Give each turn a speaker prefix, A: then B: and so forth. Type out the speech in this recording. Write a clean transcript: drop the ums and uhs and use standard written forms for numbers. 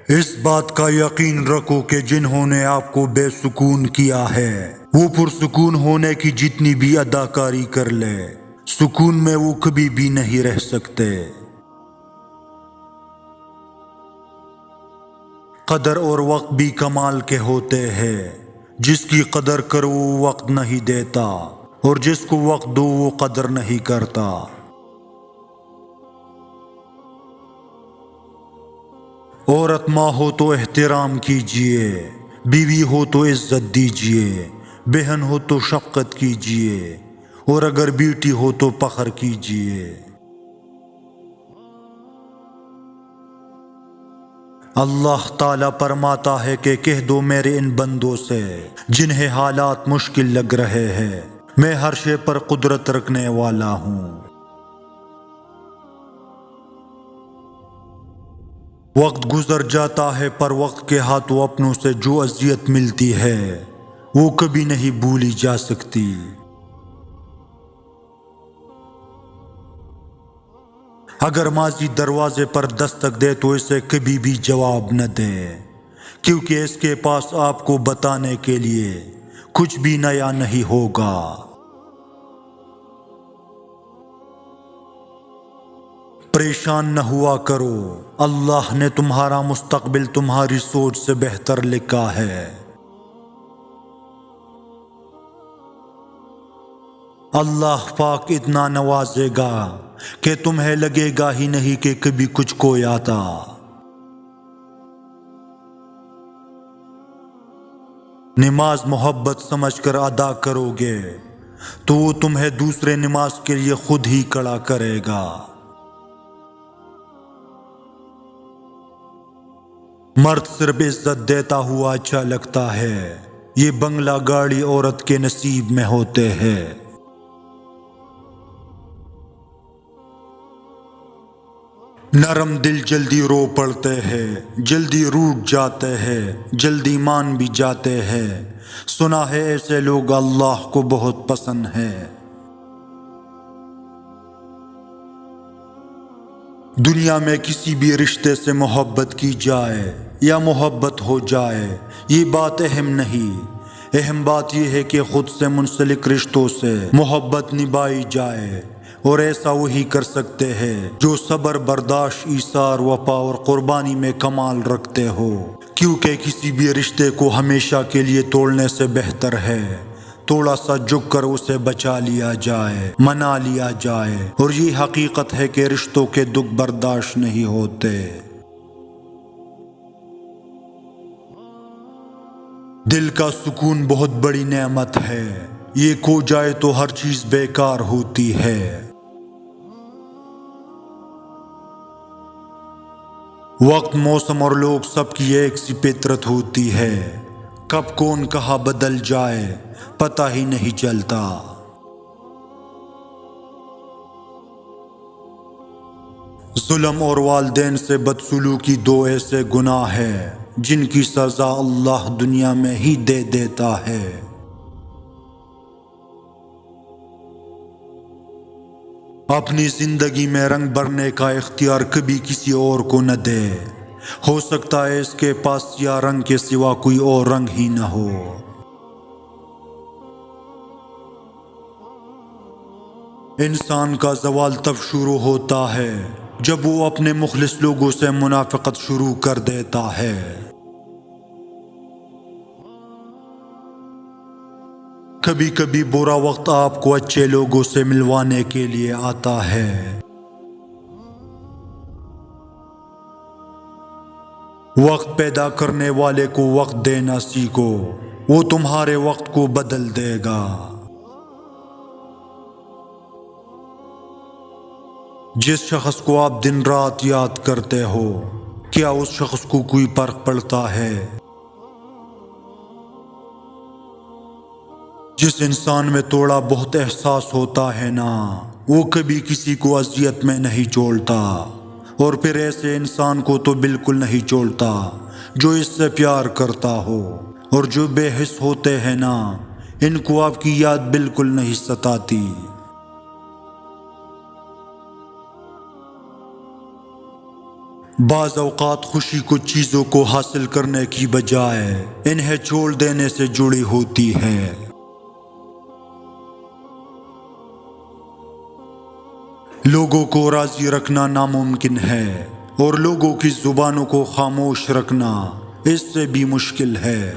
A: اس بات کا یقین رکھو کہ جنہوں نے آپ کو بے سکون کیا ہے وہ پرسکون ہونے کی جتنی بھی اداکاری کر لے سکون میں وہ کبھی بھی نہیں رہ سکتے۔ قدر اور وقت بھی کمال کے ہوتے ہیں، جس کی قدر کرو وہ وقت نہیں دیتا اور جس کو وقت دو وہ قدر نہیں کرتا۔ عورت ماں ہو تو احترام کیجیے، بیوی ہو تو عزت دیجیے، بہن ہو تو شفقت کیجیے اور اگر بیٹی ہو تو فخر کیجیے۔ اللہ تعالیٰ فرماتا ہے کہ کہہ دو میرے ان بندوں سے جنہیں حالات مشکل لگ رہے ہیں، میں ہر شے پر قدرت رکھنے والا ہوں۔ وقت گزر جاتا ہے پر وقت کے ہاتھوں اپنوں سے جو اذیت ملتی ہے وہ کبھی نہیں بھولی جا سکتی۔ اگر ماضی دروازے پر دستک دے تو اسے کبھی بھی جواب نہ دے، کیونکہ اس کے پاس آپ کو بتانے کے لیے کچھ بھی نیا نہیں ہوگا۔ پریشان نہ ہوا کرو، اللہ نے تمہارا مستقبل تمہاری سوچ سے بہتر لکھا ہے۔ اللہ پاک اتنا نوازے گا کہ تمہیں لگے گا ہی نہیں کہ کبھی کچھ کوئی آتا۔ نماز محبت سمجھ کر ادا کرو گے تو وہ تمہیں دوسرے نماز کے لیے خود ہی کھڑا کرے گا۔ مرد صرف عزت دیتا ہوا اچھا لگتا ہے، یہ بنگلہ گاڑی عورت کے نصیب میں ہوتے ہیں۔ نرم دل جلدی رو پڑتے ہیں، جلدی روٹ جاتے ہیں، جلدی مان بھی جاتے ہیں، سنا ہے ایسے لوگ اللہ کو بہت پسند ہیں۔ دنیا میں کسی بھی رشتے سے محبت کی جائے یا محبت ہو جائے یہ بات اہم نہیں، اہم بات یہ ہے کہ خود سے منسلک رشتوں سے محبت نبھائی جائے، اور ایسا وہی کر سکتے ہیں جو صبر، برداشت، ایثار، وفا اور قربانی میں کمال رکھتے ہو، کیونکہ کسی بھی رشتے کو ہمیشہ کے لیے توڑنے سے بہتر ہے تھوڑا سا جھک کر اسے بچا لیا جائے، منا لیا جائے، اور یہ حقیقت ہے کہ رشتوں کے دکھ برداشت نہیں ہوتے۔ دل کا سکون بہت بڑی نعمت ہے، یہ کھو جائے تو ہر چیز بیکار ہوتی ہے۔ وقت، موسم اور لوگ سب کی ایک سی فطرت ہوتی ہے، کب کون کہاں بدل جائے پتہ ہی نہیں چلتا۔ ظلم اور والدین سے بدسلوکی دو ایسے گناہ ہیں جن کی سزا اللہ دنیا میں ہی دے دیتا ہے۔ اپنی زندگی میں رنگ بھرنے کا اختیار کبھی کسی اور کو نہ دے، ہو سکتا ہے اس کے پاس سیاہ رنگ کے سوا کوئی اور رنگ ہی نہ ہو۔ انسان کا زوال تب شروع ہوتا ہے جب وہ اپنے مخلص لوگوں سے منافقت شروع کر دیتا ہے۔ کبھی کبھی برا وقت آپ کو اچھے لوگوں سے ملوانے کے لیے آتا ہے۔ وقت پیدا کرنے والے کو وقت دینا سیکھو، وہ تمہارے وقت کو بدل دے گا۔ جس شخص کو آپ دن رات یاد کرتے ہو کیا اس شخص کو کوئی فرق پڑتا ہے؟ جس انسان میں تھوڑا بہت احساس ہوتا ہے نا وہ کبھی کسی کو اذیت میں نہیں چھوڑتا، اور پھر ایسے انسان کو تو بالکل نہیں چھوڑتا جو اس سے پیار کرتا ہو، اور جو بے حس ہوتے ہیں نا ان کو آپ کی یاد بالکل نہیں ستاتی۔ بعض اوقات خوشی کچھ چیزوں کو حاصل کرنے کی بجائے انہیں چھوڑ دینے سے جڑی ہوتی ہے۔ لوگوں کو راضی رکھنا ناممکن ہے اور لوگوں کی زبانوں کو خاموش رکھنا اس سے بھی مشکل ہے۔